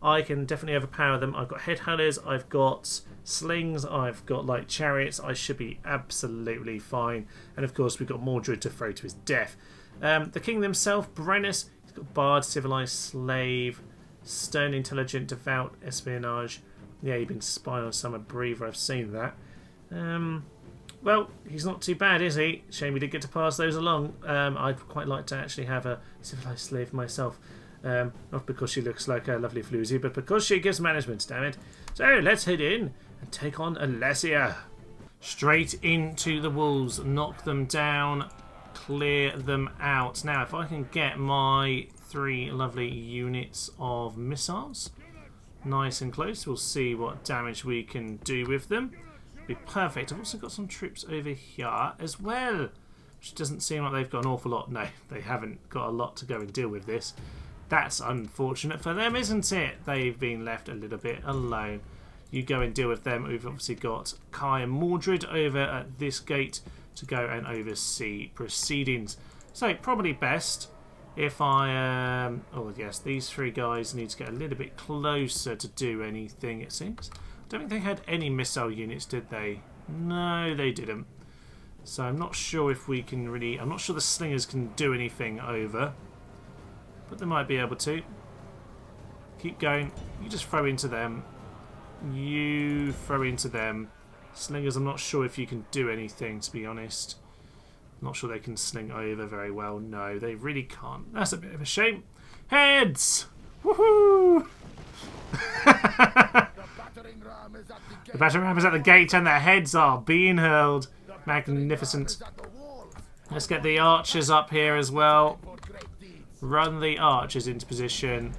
I can definitely overpower them. I've got head hunters. I've got slings. I've got light chariots. I should be absolutely fine. And of course, we've got Mordred to throw to his death. The king himself, Brennus. He's got bard, civilized, slave, stern, intelligent, devout, espionage. Yeah, you've been spying on some breather. I've seen that. Well, he's not too bad, is he? Shame we didn't get to pass those along. I'd quite like to actually have a civilized slave myself. Not because she looks like a lovely floozy, but because she gives management, damn it. So let's head in and take on Alesia. Straight into the walls, knock them down, clear them out. Now, if I can get my 3 lovely units of missiles nice and close, we'll see what damage we can do with them. Be perfect. I've also got some troops over here as well, which doesn't seem like they've got an awful lot. No, they haven't got a lot to go and deal with this. That's unfortunate for them, isn't it? They've been left a little bit alone. You go and deal with them. We've obviously got Kai and Mordred over at this gate to go and oversee proceedings. So probably best if I... oh yes, these 3 guys need to get a little bit closer to do anything, it seems. I don't think they had any missile units, did they? No, they didn't. So I'm not sure if we can really... I'm not sure the slingers can do anything over. But they might be able to. Keep going. You just throw into them. You throw into them. Slingers, I'm not sure if you can do anything, to be honest. I'm not sure they can sling over very well. No, they really can't. That's a bit of a shame. Heads! Woohoo! The battering ram is at the gate and their heads are being hurled. Magnificent. Let's get the archers up here as well. Run the archers into position.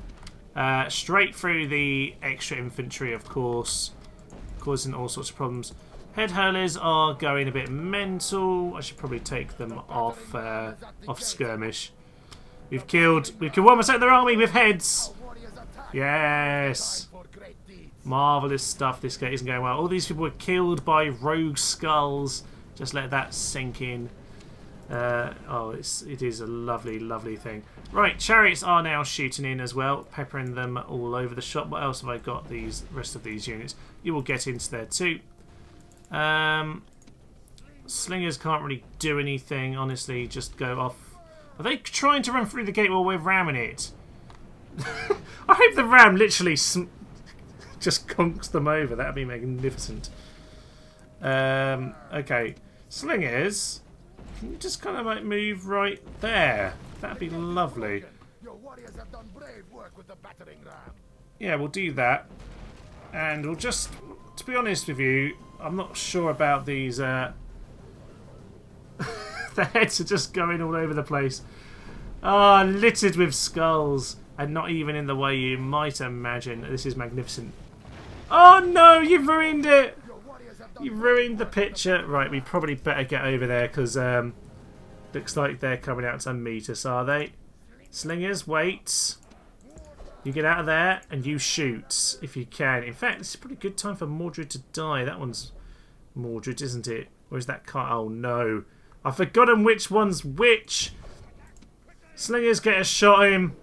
Straight through the extra infantry, of course, causing all sorts of problems. Head hurlers are going a bit mental. I should probably take them off skirmish. We've killed 1% of their army with heads. Yes. Marvellous stuff. This game isn't going well. All these people were killed by rogue skulls. Just let that sink in. It is a lovely, lovely thing. Right, chariots are now shooting in as well, peppering them all over the shop. What else have I got? These rest of these units. You will get into there too. Slingers can't really do anything, honestly. Just go off. Are they trying to run through the gate while we're ramming it? I hope the ram literally just conks them over. That would be magnificent. Okay, slingers. Can you just kind of like move right there? That'd be lovely. Yeah, we'll do that. And we'll just, to be honest with you, I'm not sure about these. The heads are just going all over the place. Ah, littered with skulls. And not even in the way you might imagine. This is magnificent. Oh no, you've ruined it! You ruined the picture. Right, we probably better get over there because looks like they're coming out to meet us, are they? Slingers, wait. You get out of there and you shoot if you can. In fact, this is a pretty good time for Mordred to die. That one's Mordred, isn't it? Or is that car? Oh no. I've forgotten which one's which. Slingers, get a shot at him.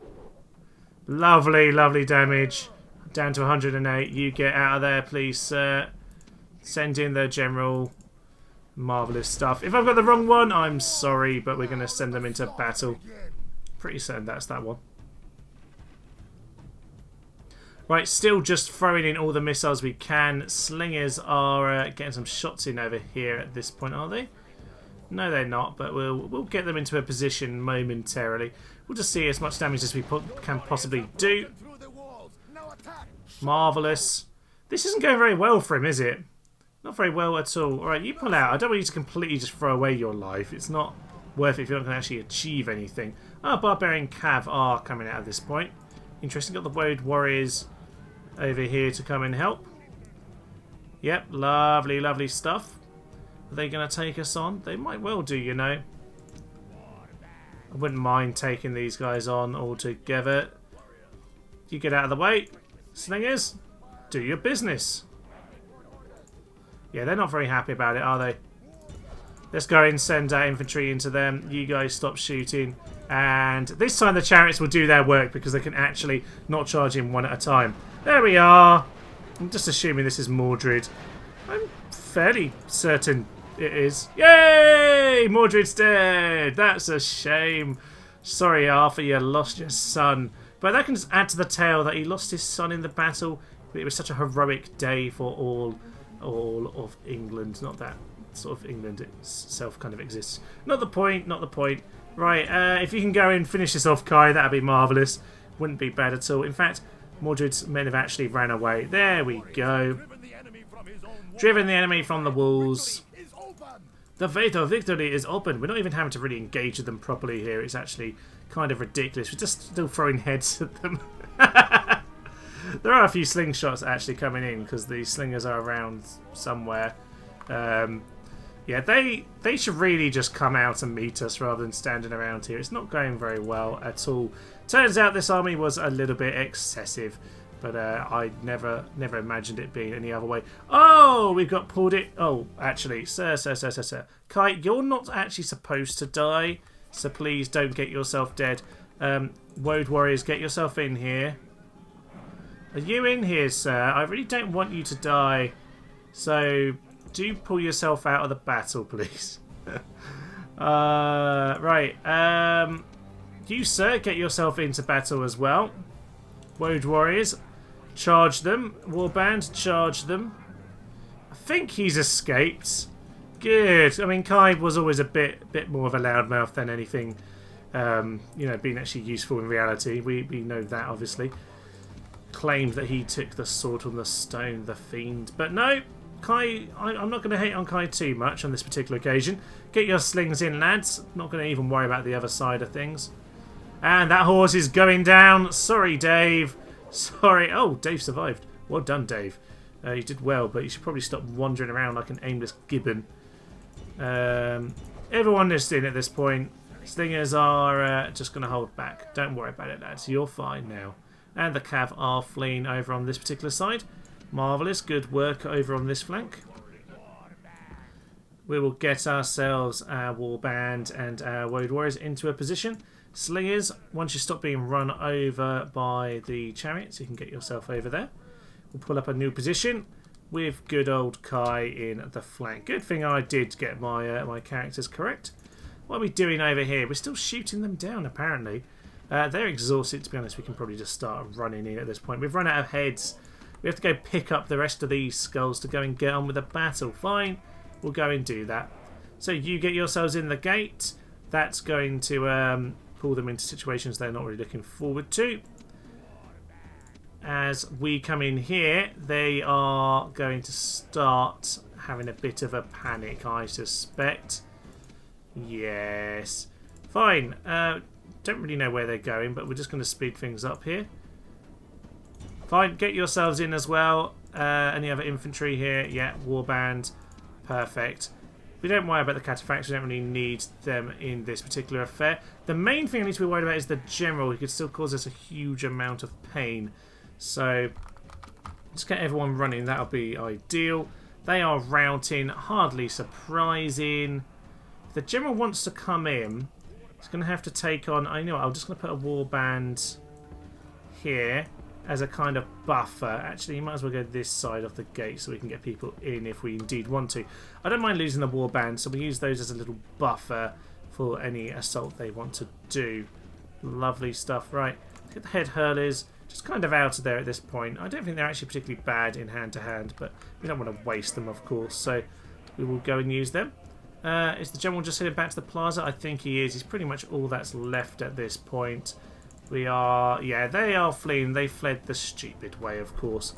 Lovely, lovely damage. Down to 108. You get out of there, please, sir. Send in the general. Marvellous stuff. If I've got the wrong one, I'm sorry, but we're going to send them into battle. Pretty certain that's that one. Right, still just throwing in all the missiles we can. Slingers are getting some shots in over here at this point, are they? No, they're not, but we'll get them into a position momentarily. We'll just see as much damage as we can possibly do. Marvellous. This isn't going very well for him, is it? Not very well at all. Alright, you pull out. I don't want you to completely just throw away your life. It's not worth it if you're not going to actually achieve anything. Ah, Barbarian Cav are coming out at this point. Interesting. Got the Woad Warriors over here to come and help. Yep, lovely, lovely stuff. Are they going to take us on? They might well do, you know. I wouldn't mind taking these guys on all together. You get out of the way. Slingers, do your business. Yeah, they're not very happy about it, are they? Let's go and send our infantry into them. You guys stop shooting. And this time the chariots will do their work because they can actually not charge in one at a time. There we are. I'm just assuming this is Mordred. I'm fairly certain it is. Yay! Mordred's dead. That's a shame. Sorry, Arthur, you lost your son. But that can just add to the tale that he lost his son in the battle. It was such a heroic day for all of England. Not that sort of England itself kind of exists. Not the point, not the point. Right, if you can go and finish this off, Kai, that'd be marvellous. Wouldn't be bad at all. In fact, Mordred's men have actually ran away. There we go. Driven the enemy from the walls. The fate of victory is open. We're not even having to really engage with them properly here. It's actually kind of ridiculous. We're just still throwing heads at them. There are a few slingshots actually coming in because the slingers are around somewhere. Yeah, they should really just come out and meet us rather than standing around here. It's not going very well at all. Turns out this army was a little bit excessive, but I never imagined it being any other way. Oh, we've got pulled it. Oh, actually, sir. Kai, you're not actually supposed to die, so please don't get yourself dead. Woad Warriors, get yourself in here. Are you in here, sir? I really don't want you to die, so do pull yourself out of the battle, please. Right. You, sir, get yourself into battle as well. Woad Warriors, charge them. Warband, charge them. I think he's escaped. Good. I mean, Kai was always a bit more of a loudmouth than anything, you know, being actually useful in reality. We know that, obviously. Claimed that he took the sword from the stone, the fiend. But no, Kai, I'm not going to hate on Kai too much on this particular occasion. Get your slings in, lads. Not going to even worry about the other side of things. And that horse is going down. Sorry, Dave. Sorry. Oh, Dave survived. Well done, Dave. You did well, but you should probably stop wandering around like an aimless gibbon. Everyone is in at this point. Slingers are just going to hold back. Don't worry about it, lads. You're fine now. And the cav are fleeing over on this particular side. Marvellous. Good work over on this flank. We will get ourselves our warband and our woad warriors into a position. Slingers, once you stop being run over by the chariots, you can get yourself over there. We'll pull up a new position with good old Kai in the flank. Good thing I did get my my characters correct. What are we doing over here? We're still shooting them down, apparently. They're exhausted, to be honest. We can probably just start running in at this point. We've run out of heads. We have to go pick up the rest of these skulls to go and get on with the battle. Fine, we'll go and do that. So you get yourselves in the gate. That's going to pull them into situations they're not really looking forward to. As we come in here, they are going to start having a bit of a panic, I suspect. Yes. Fine. Don't really know where they're going, but we're just going to speed things up here. Fine. Get yourselves in as well. Any other infantry here? Yeah, warband. Perfect. We don't worry about the cataphracts. We don't really need them in this particular affair. The main thing I need to be worried about is the general, who could still cause us a huge amount of pain. So, just get everyone running. That'll be ideal. They are routing. Hardly surprising. If the general wants to come in, he's going to have to take on... I know. I'm just going to put a warband here as a kind of buffer. Actually, you might as well go this side of the gate so we can get people in if we indeed want to. I don't mind losing the warband, so we use those as a little buffer for any assault they want to do. Lovely stuff. Right, get the head hurlers just kind of out of there at this point. I don't think they're actually particularly bad in hand-to-hand, but we don't want to waste them, of course, so we will go and use them. Is the general just headed back to the plaza? I think he is. He's pretty much all that's left at this point. We are... yeah, they are fleeing. They fled the stupid way, of course.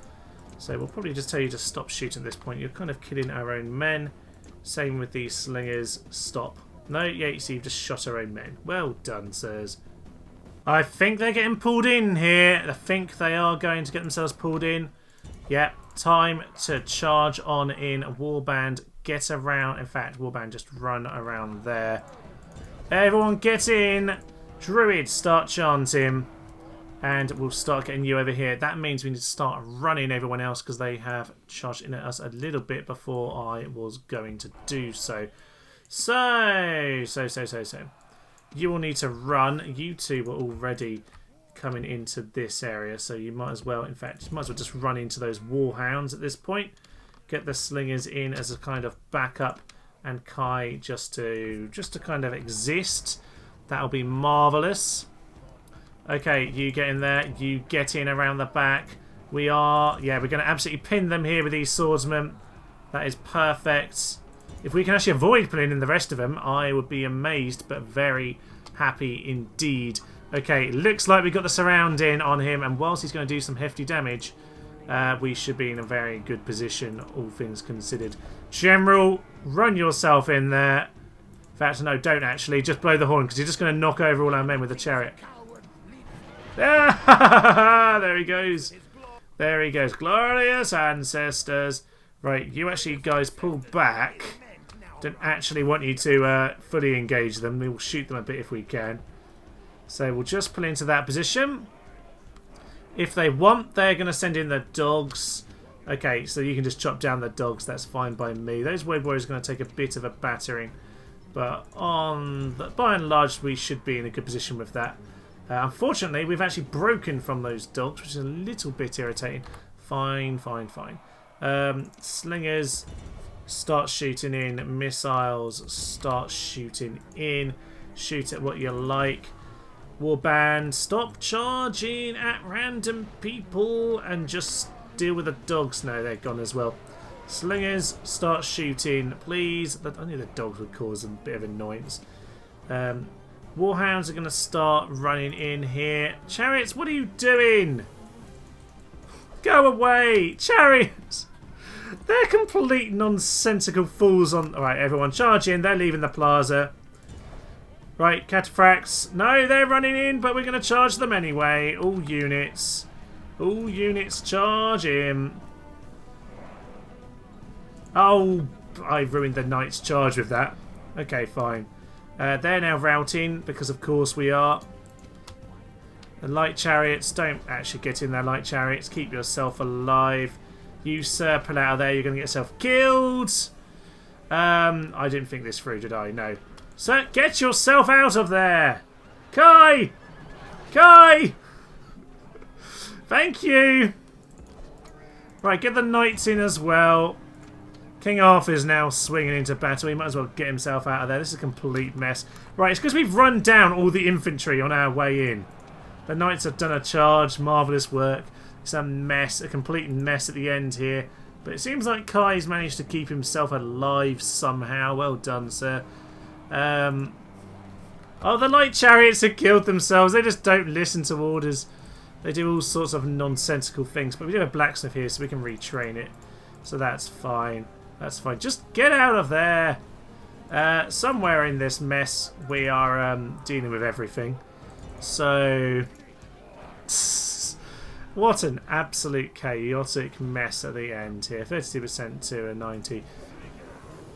So we'll probably just tell you to stop shooting at this point. You're kind of killing our own men. Same with these slingers. Stop. No, yeah, you see, you've just shot our own men. Well done, sirs. I think they're getting pulled in here. I think they are going to get themselves pulled in. Yeah, time to charge on in. Warband, get around. In fact, Warband, just run around there. Everyone get in. Druid, start chanting. And we'll start getting you over here. That means we need to start running everyone else because they have charged in at us a little bit before I was going to do so. So. You will need to run. You two were already coming into this area, so you might as well, in fact, you might as well just run into those warhounds at this point. Get the slingers in as a kind of backup, and Kai just to kind of exist. That'll be marvellous. Okay, you get in there. You get in around the back. We're going to absolutely pin them here with these swordsmen. That is perfect. If we can actually avoid pulling in the rest of them, I would be amazed, but very happy indeed. Okay, looks like we've got the surrounding on him, and whilst he's going to do some hefty damage, we should be in a very good position, all things considered. General, run yourself in there. In fact, no, don't actually. Just blow the horn, because you're just going to knock over all our men with the chariot. There he goes. There he goes. Glorious ancestors. Right, you actually guys pull back. Don't actually want you to fully engage them. We will shoot them a bit if we can. So we'll just pull into that position. If they want, they're going to send in the dogs. Okay, so you can just chop down the dogs. That's fine by me. Those woad warriors are going to take a bit of a battering. But by and large, we should be in a good position with that. Unfortunately, we've actually broken from those dogs, which is a little bit irritating. Fine. Slingers, start shooting in. Missiles, start shooting in. Shoot at what you like. Warband, stop charging at random people and just deal with the dogs. No, they're gone as well. Slingers, start shooting, please. I knew the dogs would cause a bit of annoyance. Warhounds are going to start running in here. Chariots, what are you doing? Go away! Chariots! They're complete nonsensical fools on... Alright, everyone charge in. They're leaving the plaza. Right, cataphracts. No, they're running in, but we're going to charge them anyway. All units. All units charge in. Oh, I ruined the knight's charge with that. Okay, fine. They're now routing, because of course we are. The light chariots, don't actually get in there, light chariots. Keep yourself alive. You, sir, pull out of there. You're going to get yourself killed. I didn't think this through, did I? No. Sir, get yourself out of there. Kai! Kai! Thank you. Right, get the knights in as well. King Arthur's now swinging into battle. He might as well get himself out of there. This is a complete mess. Right, it's because we've run down all the infantry on our way in. The knights have done a charge. Marvellous work. It's a mess. A complete mess at the end here. But it seems like Kai's managed to keep himself alive somehow. Well done, sir. Oh, the light chariots have killed themselves. They just don't listen to orders. They do all sorts of nonsensical things. But we do have a blacksmith here, so we can retrain it. So that's fine. That's fine. Just get out of there. Somewhere in this mess, we are dealing with everything. So, what an absolute chaotic mess at the end here. 32% to a 90.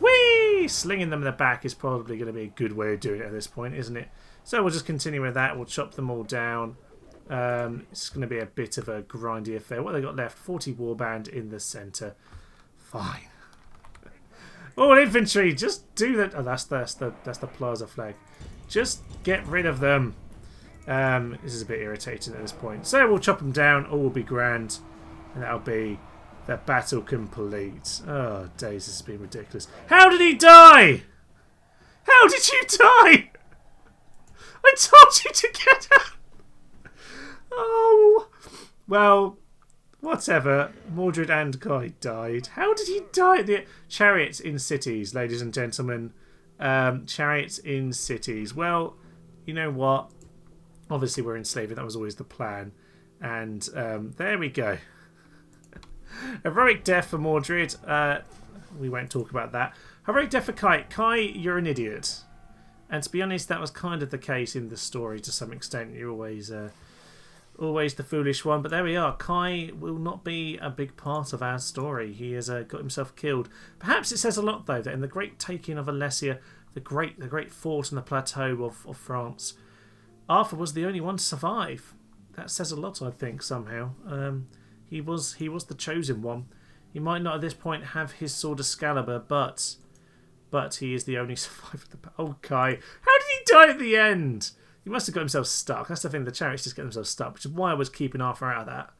Whee! Slinging them in the back is probably going to be a good way of doing it at this point, isn't it? So we'll just continue with that. We'll chop them all down. It's going to be a bit of a grindy affair. What have they got left? 40 warband in the centre. Fine. All infantry, just do that. Oh, that's the plaza flag. Just get rid of them. This is a bit irritating at this point. So we'll chop them down. All will be grand, and that'll be the battle complete. Oh, days, this has been ridiculous. How did he die? How did you die? I told you to get out. Oh, well, whatever. Mordred and Kai died. How did he die? The chariots in cities, ladies and gentlemen. Chariots in cities. Well, you know what? Obviously, we're enslaved. That was always the plan. And there we go. Heroic death for Mordred. We won't talk about that. Heroic death for Kai. Kai, you're an idiot. And to be honest, that was kind of the case in the story to some extent. You're always the foolish one. But there we are. Kai will not be a big part of our story. He has got himself killed. Perhaps it says a lot, though, that in the great taking of Alesia, the great fort on the plateau of France, Arthur was the only one to survive. That says a lot, I think, somehow. He was the chosen one. He might not at this point have his sword Excalibur, but he is the only survivor of the... Oh, Kai. How did he die at the end? He must have got himself stuck. That's the thing, the chariots just get themselves stuck, which is why I was keeping Arthur out of that.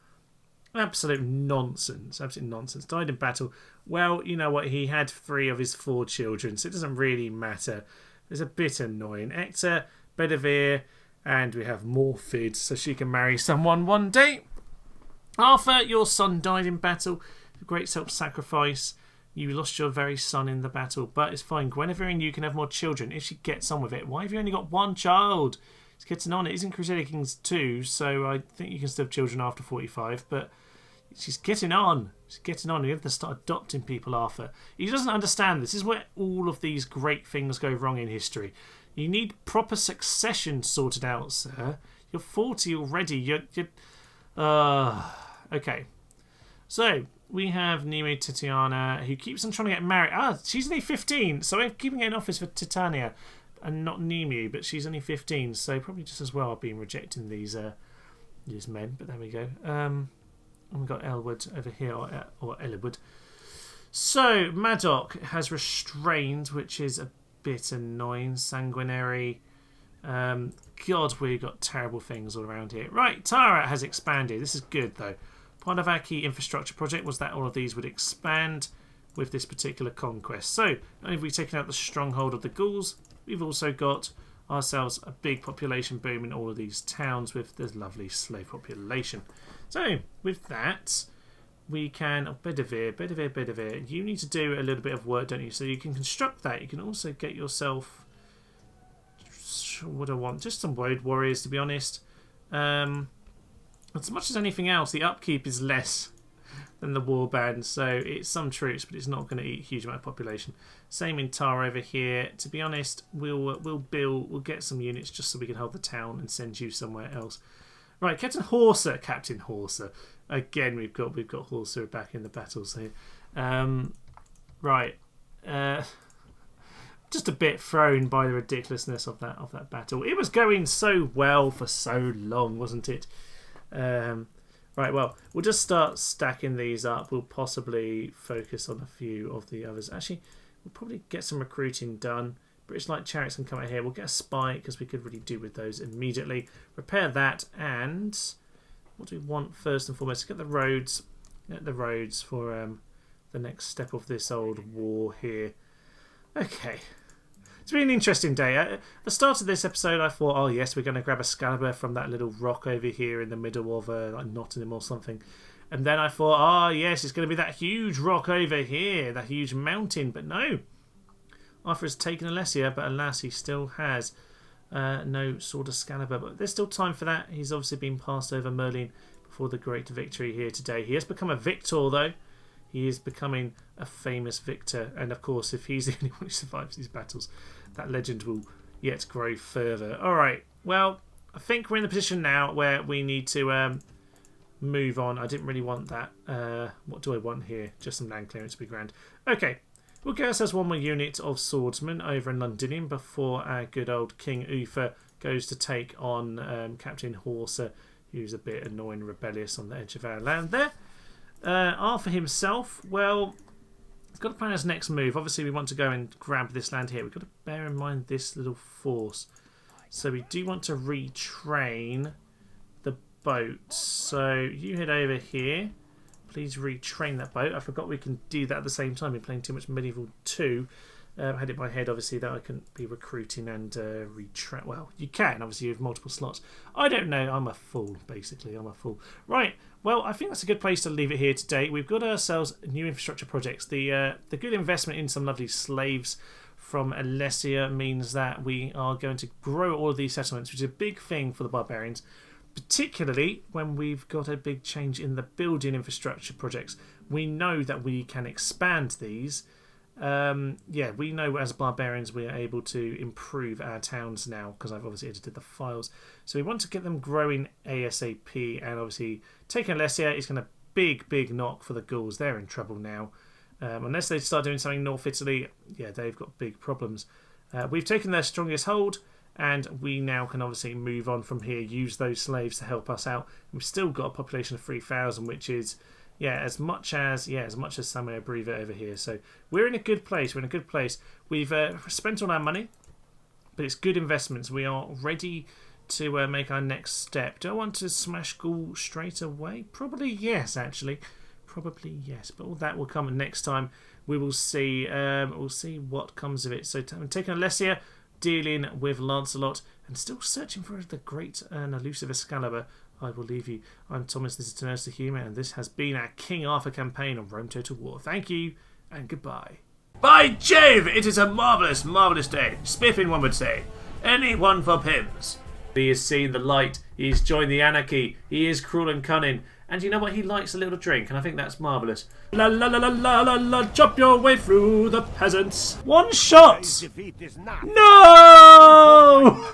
Absolute nonsense. Absolute nonsense. Died in battle. Well, you know what? He had 3 of his 4 children, so it doesn't really matter. It's a bit annoying. Ector, Bedivere, and we have Morfid, so she can marry someone one day. Arthur, your son died in battle. A great self-sacrifice. You lost your very son in the battle, but it's fine. Guinevere and you can have more children if she gets on with it. Why have you only got 1 child? It's getting on. It is in Crusader Kings 2, so I think you can still have children after 45, but she's getting on. She's getting on. You have to start adopting people, Arthur. He doesn't understand this. This is where all of these great things go wrong in history. You need proper succession sorted out, sir. You're 40 already. Okay. So, we have Nemo Titiana, who keeps on trying to get married. She's only 15, so I'm keeping an office for Titania and not Nemu, but she's only 15, so probably just as well I've been rejecting these men, but there we go. And we've got Elwood over here, or Elwood. So, Madoc has restrained, which is a bit annoying. Sanguinary. God, we've got terrible things all around here. Right, Tara has expanded. This is good, though. Part of our key infrastructure project was that all of these would expand with this particular conquest. So, not only have we taken out the stronghold of the Gauls, we've also got ourselves a big population boom in all of these towns with this lovely slave population. So, with that, we can... Oh, Bedivere. You need to do a little bit of work, don't you? So you can construct that. You can also get yourself... What do I want? Just some road warriors, to be honest. As much as anything else, the upkeep is less than the warband. So it's some troops, but it's not going to eat a huge amount of population. Same in Tar over here. To be honest, we'll get some units just so we can hold the town and send you somewhere else. Right, Captain Horser. Again, we've got Horser back in the battles here. Right. Just a bit thrown by the ridiculousness of that battle. It was going so well for so long, wasn't it? Right, well, we'll just start stacking these up. We'll possibly focus on a few of the others. Actually, we'll probably get some recruiting done. British light chariots can come out here. We'll get a spy because we could really do with those immediately. Repair that, and what do we want first and foremost? Get the roads. Get the roads for the next step of this old war here. Okay. It's been an interesting day. At the start of this episode, I thought, oh yes, we're going to grab Excalibur from that little rock over here in the middle of like Nottingham or something. And then I thought, oh yes, it's going to be that huge rock over here, that huge mountain. But no. Arthur has taken Alesia, but alas, he still has no sword Excalibur. But there's still time for that. He's obviously been passed over Merlin before the great victory here today. He has become a victor, though. He is becoming a famous victor. And of course, if he's the only one who survives these battles, that legend will yet grow further. Alright, well, I think we're in the position now where we need to move on. I didn't really want that. What do I want here? Just some land clearance to be grand. Okay, we'll get ourselves one more unit of swordsmen over in Londinium before our good old King Uther goes to take on Captain Horser, who's a bit annoying and rebellious on the edge of our land there. Arthur himself, well, he's got to plan his next move. Obviously, we want to go and grab this land here. We've got to bear in mind this little force. So we do want to retrain the boat. So you head over here. Please retrain that boat. I forgot we can do that at the same time. We're playing too much Medieval 2. I had it in my head, obviously, that I couldn't be recruiting and retrain. Well, you can, obviously, you have multiple slots. I don't know. I'm a fool, basically. I'm a fool. Right. Well, I think that's a good place to leave it here today. We've got ourselves new infrastructure projects. The good investment in some lovely slaves from Alesia means that we are going to grow all of these settlements, which is a big thing for the barbarians, particularly when we've got a big change in the building infrastructure projects. We know that we can expand these. Yeah, we know as barbarians we are able to improve our towns now because I've obviously edited the files. So we want to get them growing ASAP, and obviously taking Alesia is going to big knock for the Gauls. They're in trouble now. Unless they start doing something North Italy, yeah, they've got big problems. We've taken their strongest hold, and we now can obviously move on from here, use those slaves to help us out. We've still got a population of 3,000, which is as much as Samuel Brevet over here. So we're in a good place. We're in a good place. We've spent all our money, but it's good investments. We are ready to make our next step. Do I want to smash Gaul straight away? Probably yes, actually. Probably yes. But all that will come next time. We will see. We'll see what comes of it. So I'm taking Alesia, dealing with Lancelot, and still searching for the great and elusive Excalibur. I will leave you. I'm Thomas, this is Tenors to Humour, and this has been our King Arthur campaign on Rome Total War. Thank you, and goodbye. By Jove, it is a marvellous, marvellous day. Spiffing, one would say. Any one for Pims. He has seen the light, he has joined the anarchy, he is cruel and cunning, and you know what, he likes a little drink, and I think that's marvellous. La la la la la la la, chop your way through the peasants. One shot! No!